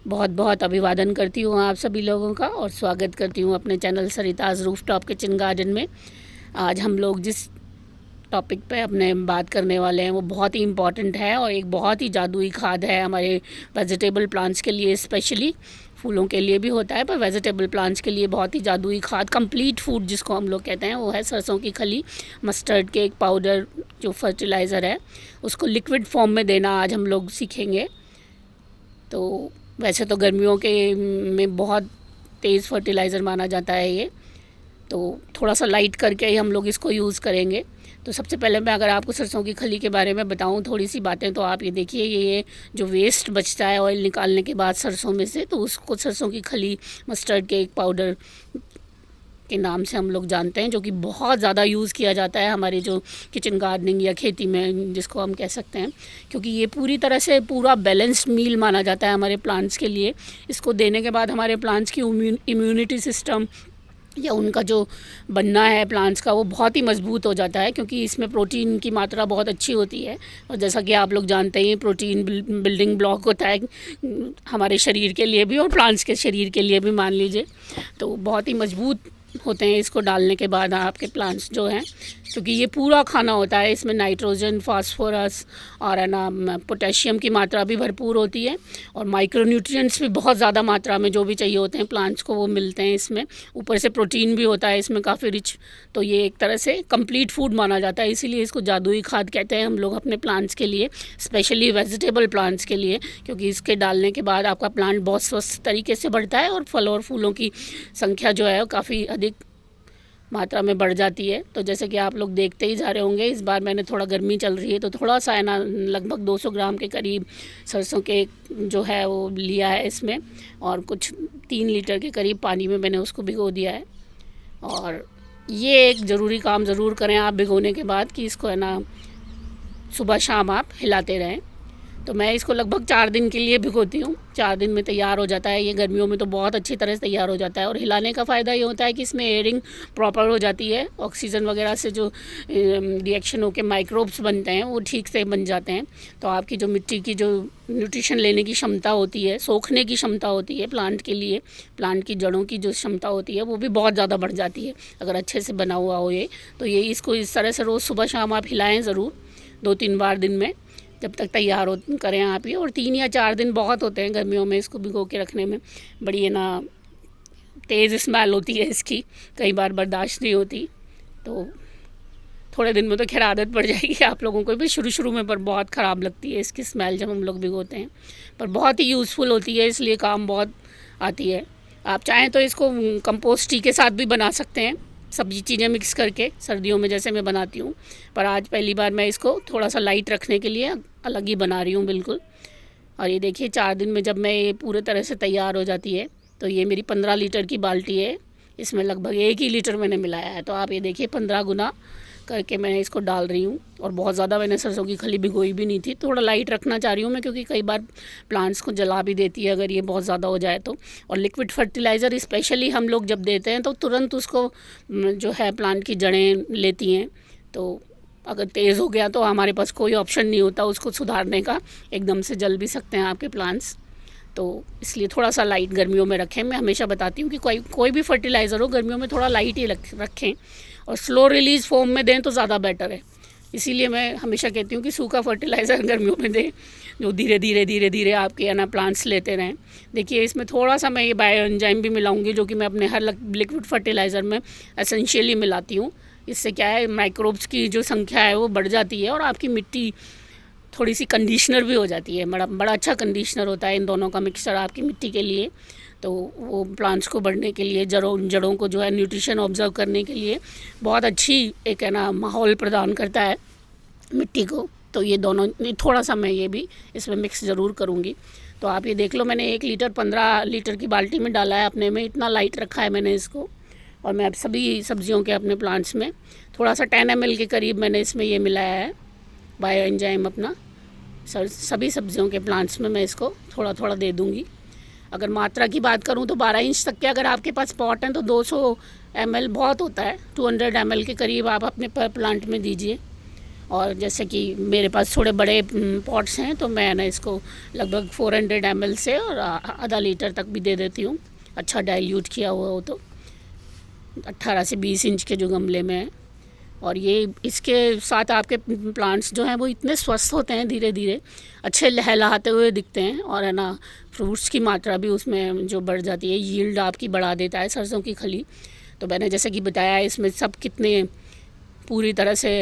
बहुत बहुत अभिवादन करती हूँ आप सभी लोगों का और स्वागत करती हूँ अपने चैनल सरिताज़ रूफटॉप किचन गार्डन में। आज हम लोग जिस टॉपिक पे अपने बात करने वाले हैं वो बहुत ही इम्पॉर्टेंट है और एक बहुत ही जादुई खाद है हमारे वेजिटेबल प्लांट्स के लिए। स्पेशली फूलों के लिए भी होता है पर वेजिटेबल प्लांट्स के लिए बहुत ही जादुई खाद, कंप्लीट फूड जिसको हम लोग कहते हैं, वो है सरसों की खली। मस्टर्ड केक पाउडर जो फर्टिलाइज़र है उसको लिक्विड फॉर्म में देना आज हम लोग सीखेंगे। तो वैसे तो गर्मियों के में बहुत तेज़ फर्टिलाइज़र माना जाता है ये, तो थोड़ा सा लाइट करके ही हम लोग इसको यूज़ करेंगे। तो सबसे पहले मैं अगर आपको सरसों की खली के बारे में बताऊं थोड़ी सी बातें, तो आप ये देखिए, ये जो वेस्ट बचता है ऑयल निकालने के बाद सरसों में से, तो उसको सरसों की खली मस्टर्ड केक पाउडर के नाम से हम लोग जानते हैं, जो कि बहुत ज़्यादा यूज़ किया जाता है हमारे जो किचन गार्डनिंग या खेती में जिसको हम कह सकते हैं, क्योंकि ये पूरी तरह से पूरा बैलेंस्ड मील माना जाता है हमारे प्लांट्स के लिए। इसको देने के बाद हमारे प्लांट्स की इम्यूनिटी सिस्टम या उनका जो बनना है प्लांट्स का वो बहुत ही मजबूत हो जाता है, क्योंकि इसमें प्रोटीन की मात्रा बहुत अच्छी होती है। और जैसा कि आप लोग जानते हैं प्रोटीन बिल्डिंग ब्लॉक होता है हमारे शरीर के लिए भी और प्लांट्स के शरीर के लिए भी, मान लीजिए। तो बहुत ही मजबूत होते हैं इसको डालने के बाद आपके प्लांट्स जो हैं, क्योंकि ये पूरा खाना होता है। इसमें नाइट्रोजन, फास्फोरस और है ना पोटेशियम की मात्रा भी भरपूर होती है और माइक्रोन्यूट्रिएंट्स भी बहुत ज़्यादा मात्रा में जो भी चाहिए होते हैं प्लांट्स को वो मिलते हैं इसमें। ऊपर से प्रोटीन भी होता है इसमें काफ़ी रिच। तो ये एक तरह से कंप्लीट फूड माना जाता है, इसीलिए इसको जादुई खाद कहते हैं हम लोग अपने प्लांट्स के लिए, स्पेशली वेजिटेबल प्लांट्स के लिए, क्योंकि इसके डालने के बाद आपका प्लांट बहुत स्वस्थ तरीके से बढ़ता है और फल और फूलों की संख्या जो है काफ़ी अधिक मात्रा में बढ़ जाती है। तो जैसे कि आप लोग देखते ही जा रहे होंगे, इस बार मैंने थोड़ा गर्मी चल रही है तो थोड़ा सा है ना लगभग 200 ग्राम के करीब सरसों के जो है वो लिया है इसमें, और कुछ 3 लीटर के करीब पानी में मैंने उसको भिगो दिया है। और ये एक ज़रूरी काम ज़रूर करें आप भिगोने के बाद, कि इसको है ना सुबह शाम आप हिलाते रहें। तो मैं इसको लगभग 4 दिन के लिए भिगोती हूँ, 4 दिन में तैयार हो जाता है ये। गर्मियों में तो बहुत अच्छी तरह से तैयार हो जाता है। और हिलाने का फ़ायदा ये होता है कि इसमें एयरिंग प्रॉपर हो जाती है, ऑक्सीजन वगैरह से जो रिएक्शन होकर माइक्रोब्स बनते हैं वो ठीक से बन जाते हैं। तो आपकी जो मिट्टी की जो न्यूट्रिशन लेने की क्षमता होती है, सोखने की क्षमता होती है प्लांट के लिए, प्लांट की जड़ों की जो क्षमता होती है वो भी बहुत ज़्यादा बढ़ जाती है अगर अच्छे से बना हुआ हो ये। तो ये इसको इस तरह से रोज़ सुबह शाम आप हिलाएँ ज़रूर, 2-3 बार दिन में, जब तक तैयार हो करें आप ये। और 3 या 4 दिन बहुत होते हैं गर्मियों में इसको भिगो के रखने में। बड़ी है ना तेज़ स्मेल होती है इसकी, कई बार बर्दाश्त नहीं होती। तो थोड़े दिन में तो खैर आदत पड़ जाएगी आप लोगों को भी, शुरू शुरू में पर बहुत ख़राब लगती है इसकी स्मेल जब हम लोग भिगोते हैं, पर बहुत ही यूज़फुल होती है, इसलिए काम बहुत आती है। आप चाहें तो इसको कंपोस्ट टी के साथ भी बना सकते हैं, सब्जी चीज़ें मिक्स करके, सर्दियों में जैसे मैं बनाती हूँ। पर आज पहली बार मैं इसको थोड़ा सा लाइट रखने के लिए अलग ही बना रही हूँ बिल्कुल। और ये देखिए 4 दिन में जब मैं ये पूरे तरह से तैयार हो जाती है, तो ये मेरी 15 लीटर की बाल्टी है, इसमें लगभग 1 ही लीटर मैंने मिलाया है। तो आप ये देखिए 15 गुना करके मैं इसको डाल रही हूँ। और बहुत ज़्यादा मैंने सरसों की खली भिगोई भी नहीं थी, थोड़ा लाइट रखना चाह रही हूँ मैं, क्योंकि कई बार प्लांट्स को जला भी देती है अगर ये बहुत ज़्यादा हो जाए तो। और लिक्विड फर्टिलाइज़र स्पेशली हम लोग जब देते हैं तो तुरंत उसको जो है प्लांट की जड़ें लेती हैं। तो अगर तेज़ हो गया तो हमारे पास कोई ऑप्शन नहीं होता उसको सुधारने का, एकदम से जल भी सकते हैं आपके प्लांट्स। तो इसलिए थोड़ा सा लाइट गर्मियों में रखें। मैं हमेशा बताती हूँ कि कोई भी फर्टिलाइज़र हो गर्मियों में थोड़ा लाइट ही रखें और स्लो रिलीज़ फॉर्म में दें तो ज़्यादा बेटर है। इसीलिए मैं हमेशा कहती हूँ कि सूखा फर्टिलाइज़र गर्मियों में दें, जो धीरे धीरे आपके है ना प्लांट्स लेते रहें। देखिए इसमें थोड़ा सा मैं ये बायो एंजाइम भी मिलाऊंगी, जो कि मैं अपने हर लिक्विड फर्टिलाइज़र में एसेंशियली मिलाती हूँ। इससे क्या है, माइक्रोब्स की जो संख्या है वो बढ़ जाती है और आपकी मिट्टी थोड़ी सी कंडीशनर भी हो जाती है। बड़ा अच्छा कंडीशनर होता है इन दोनों का मिक्सचर आपकी मिट्टी के लिए। तो वो प्लांट्स को बढ़ने के लिए, जड़ों को जो है न्यूट्रिशन ऑब्जर्व करने के लिए बहुत अच्छी एक है ना माहौल प्रदान करता है मिट्टी को। तो ये दोनों थोड़ा सा मैं ये भी इसमें मिक्स ज़रूर करूँगी। तो आप ये देख लो, मैंने 1 लीटर 15 लीटर की बाल्टी में डाला है अपने में, इतना लाइट रखा है मैंने इसको। और मैं अब सभी सब्जियों के अपने प्लांट्स में थोड़ा सा 10 ml के करीब मैंने इसमें ये मिलाया है बायो एंजाइम अपना। सभी सब्जियों के प्लांट्स में मैं इसको थोड़ा थोड़ा दे दूँगी। अगर मात्रा की बात करूं तो 12 इंच तक के अगर आपके पास पॉट हैं तो 200 ml बहुत होता है, 200 ml के करीब आप अपने पर प्लांट में दीजिए। और जैसे कि मेरे पास थोड़े बड़े पॉट्स हैं तो मैं ना इसको लगभग 400 ml से और आधा लीटर तक भी दे देती हूँ। अच्छा डाइल्यूट किया हुआ हो तो 18 से 20 इंच के जो गमले में है। और ये इसके साथ आपके प्लांट्स जो हैं वो इतने स्वस्थ होते हैं, धीरे धीरे अच्छे लहलहाते हुए दिखते हैं। और है ना, फ्रूट्स की मात्रा भी उसमें जो बढ़ जाती है, यील्ड आपकी बढ़ा देता है सरसों की खली। तो मैंने जैसे कि बताया इसमें सब कितने पूरी तरह से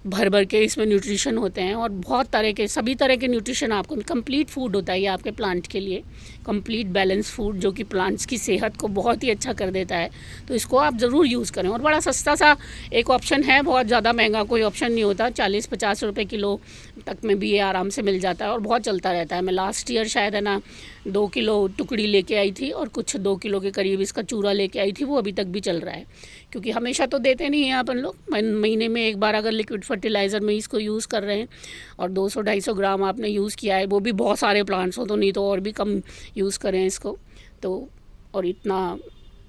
भर भर के इसमें न्यूट्रिशन होते हैं और बहुत तरह के, सभी तरह के न्यूट्रिशन आपको, कंप्लीट फूड होता है ये आपके प्लांट के लिए, कंप्लीट बैलेंस फूड जो कि प्लांट्स की सेहत को बहुत ही अच्छा कर देता है। तो इसको आप ज़रूर यूज़ करें। और बड़ा सस्ता सा एक ऑप्शन है, बहुत ज़्यादा महंगा कोई ऑप्शन नहीं होता, 40-50 रुपये किलो तक में भी ये आराम से मिल जाता है और बहुत चलता रहता है। मैं लास्ट ईयर शायद है ना 2 किलो टुकड़ी लेके आई थी और कुछ 2 किलो के करीब इसका चूरा लेके आई थी, वो अभी तक भी चल रहा है। क्योंकि हमेशा तो देते नहीं हैं अपन लोग, महीने में एक बार अगर लिक्विड फर्टिलाइज़र में इसको यूज़ कर रहे हैं और 200-250 ग्राम आपने यूज़ किया है, वो भी बहुत सारे प्लांट्स हो तो, नहीं तो और भी कम यूज़ करें इसको तो। और इतना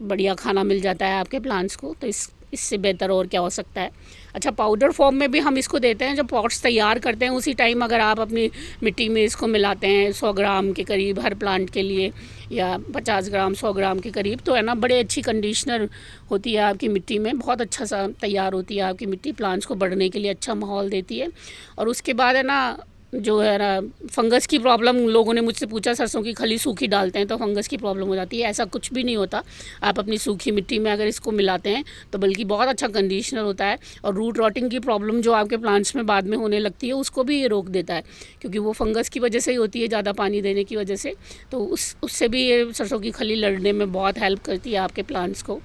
बढ़िया खाना मिल जाता है आपके प्लांट्स को, तो इससे बेहतर और क्या हो सकता है। अच्छा, पाउडर फॉर्म में भी हम इसको देते हैं जब पॉट्स तैयार करते हैं, उसी टाइम अगर आप अपनी मिट्टी में इसको मिलाते हैं 100 ग्राम के करीब हर प्लांट के लिए, या 50 ग्राम 100 ग्राम के करीब, तो है ना बड़े अच्छी कंडीशनर होती है आपकी मिट्टी में, बहुत अच्छा सा तैयार होती है आपकी मिट्टी, प्लांट्स को बढ़ने के लिए अच्छा माहौल देती है। और उसके बाद है ना, जो है ना फंगस की प्रॉब्लम, लोगों ने मुझसे पूछा सरसों की खली सूखी डालते हैं तो फंगस की प्रॉब्लम हो जाती है, ऐसा कुछ भी नहीं होता। आप अपनी सूखी मिट्टी में अगर इसको मिलाते हैं तो बल्कि बहुत अच्छा कंडीशनर होता है। और रूट रॉटिंग की प्रॉब्लम जो आपके प्लांट्स में बाद में होने लगती है, उसको भी ये रोक देता है, क्योंकि वो फंगस की वजह से ही होती है, ज़्यादा पानी देने की वजह से। तो उससे भी ये सरसों की खली लड़ने में बहुत हेल्प करती है आपके प्लांट्स को।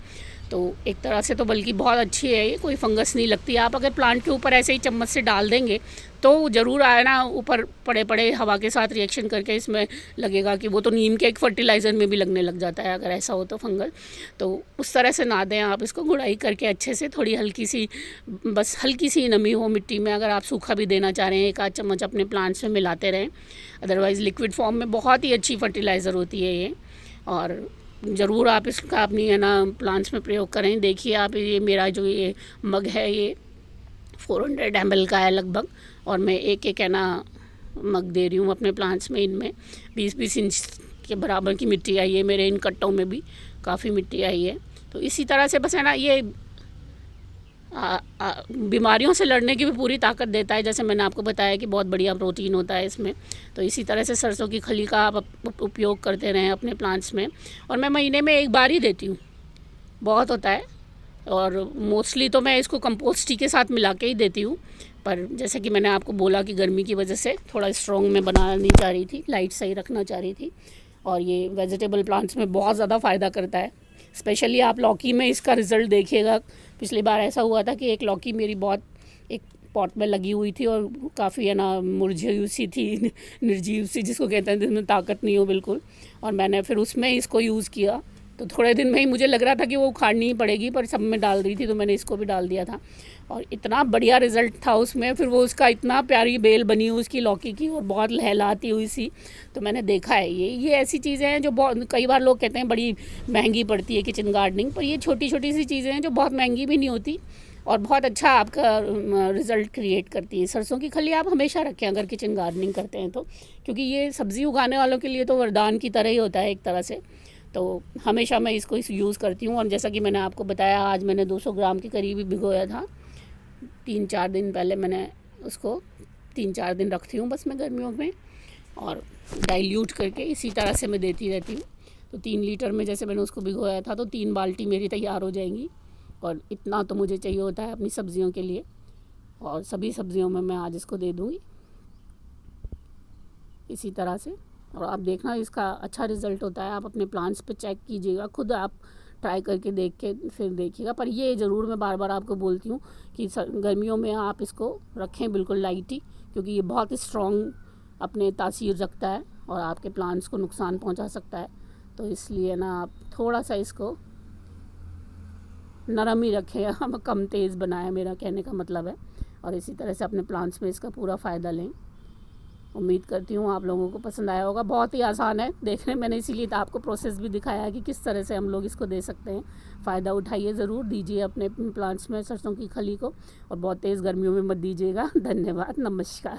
तो एक तरह से तो बल्कि बहुत अच्छी है ये, कोई फंगस नहीं लगती। आप अगर प्लांट के ऊपर ऐसे ही चम्मच से डाल देंगे तो ज़रूर आए ना, ऊपर पड़े पड़े हवा के साथ रिएक्शन करके इसमें लगेगा कि वो तो नीम के एक फर्टिलाइज़र में भी लगने लग जाता है अगर ऐसा हो तो फंगल। तो उस तरह से ना दें आप इसको, गुड़ाई करके अच्छे से, थोड़ी हल्की सी, बस हल्की सी नमी हो मिट्टी में। अगर आप सूखा भी देना चाह रहे हैं, 1 आध चम्मच अपने प्लांट्स में मिलाते रहें। अदरवाइज़ लिक्विड फॉर्म में बहुत ही अच्छी फर्टिलाइज़र होती है ये, और ज़रूर आप इसका अपनी है ना प्लांट्स में प्रयोग करें। देखिए आप, ये मेरा जो ये मग है ये 400 ml का है लगभग, और मैं एक है ना मग दे रही हूँ अपने प्लांट्स में। इनमें 20-20 इंच के बराबर की मिट्टी आई है मेरे इन कट्टों में भी काफ़ी मिट्टी आई है। तो इसी तरह से बस है ना, ये बीमारियों से लड़ने की भी पूरी ताकत देता है। जैसे मैंने आपको बताया कि बहुत बढ़िया प्रोटीन होता है इसमें। तो इसी तरह से सरसों की खली का आप उपयोग करते रहें अपने प्लांट्स में। और मैं महीने में 1 बार ही देती हूँ, बहुत होता है। और मोस्टली तो मैं इसको कंपोस्ट टी के साथ मिला के ही देती हूँ, पर जैसे कि मैंने आपको बोला कि गर्मी की वजह से थोड़ा स्ट्रॉन्ग में बनाना नहीं चाह रही थी, लाइट सही रखना चाह रही थी। और ये वेजिटेबल प्लांट्स में बहुत ज़्यादा फ़ायदा करता है। स्पेशली आप लौकी में इसका रिज़ल्ट देखिएगा। पिछली बार ऐसा हुआ था कि एक लौकी मेरी बहुत एक पॉट में लगी हुई थी और काफ़ी है ना मुरझी सी थी, निर्जीव सी जिसको कहते हैं, जिसमें ताकत नहीं हो बिल्कुल। और मैंने फिर उसमें इसको यूज़ किया तो थोड़े दिन में ही मुझे लग रहा था कि वो उखाड़नी ही पड़ेगी, पर सब में डाल रही थी तो मैंने इसको भी डाल दिया था और इतना बढ़िया रिज़ल्ट था उसमें। फिर वो उसका इतना प्यारी बेल बनी हुई उसकी लौकी की और बहुत लहलाती हुई सी। तो मैंने देखा है ये ऐसी चीज़ें हैं जो बहुत, कई बार लोग कहते हैं बड़ी महंगी पड़ती है किचन गार्डनिंग, पर ये छोटी छोटी सी चीज़ें हैं जो बहुत महंगी भी नहीं होती और बहुत अच्छा आपका रिज़ल्ट क्रिएट करती है। सरसों की खली आप हमेशा रखें अगर किचन गार्डनिंग करते हैं तो, क्योंकि ये सब्ज़ी उगाने वालों के लिए तो वरदान की तरह ही होता है एक तरह से। तो हमेशा मैं इसको यूज़ करती हूँ। और जैसा कि मैंने आपको बताया, आज मैंने 200 ग्राम के करीब ही भिगोया था। 3-4 दिन पहले मैंने उसको 3-4 दिन रखती हूँ बस मैं गर्मियों में, और डाइल्यूट करके इसी तरह से मैं देती रहती हूँ। तो 3 लीटर में जैसे मैंने उसको भिगोया था तो 3 बाल्टी मेरी तैयार हो जाएंगी, और इतना तो मुझे चाहिए होता है अपनी सब्जियों के लिए, और सभी सब्जियों में मैं आज इसको दे दूँगी इसी तरह से। और आप देखना इसका अच्छा रिज़ल्ट होता है। आप अपने प्लांट्स पे चेक कीजिएगा, खुद आप ट्राई करके देख के फिर देखिएगा। पर ये ज़रूर मैं बार बार आपको बोलती हूँ कि गर्मियों में आप इसको रखें बिल्कुल लाइट ही, क्योंकि ये बहुत स्ट्रॉन्ग अपने तासीर रखता है और आपके प्लांट्स को नुकसान पहुँचा सकता है। तो इसलिए ना आप थोड़ा सा इसको नरम ही रखें, हम कम तेज़ बनाएं, मेरा कहने का मतलब है। और इसी तरह से अपने प्लांट्स में इसका पूरा फ़ायदा लें। उम्मीद करती हूँ आप लोगों को पसंद आया होगा। बहुत ही आसान है देखने, मैंने इसीलिए तो आपको प्रोसेस भी दिखाया है कि किस तरह से हम लोग इसको दे सकते हैं। फ़ायदा उठाइए ज़रूर, दीजिए अपने प्लांट्स में सरसों की खली को, और बहुत तेज़ गर्मियों में मत दीजिएगा। धन्यवाद, नमस्कार।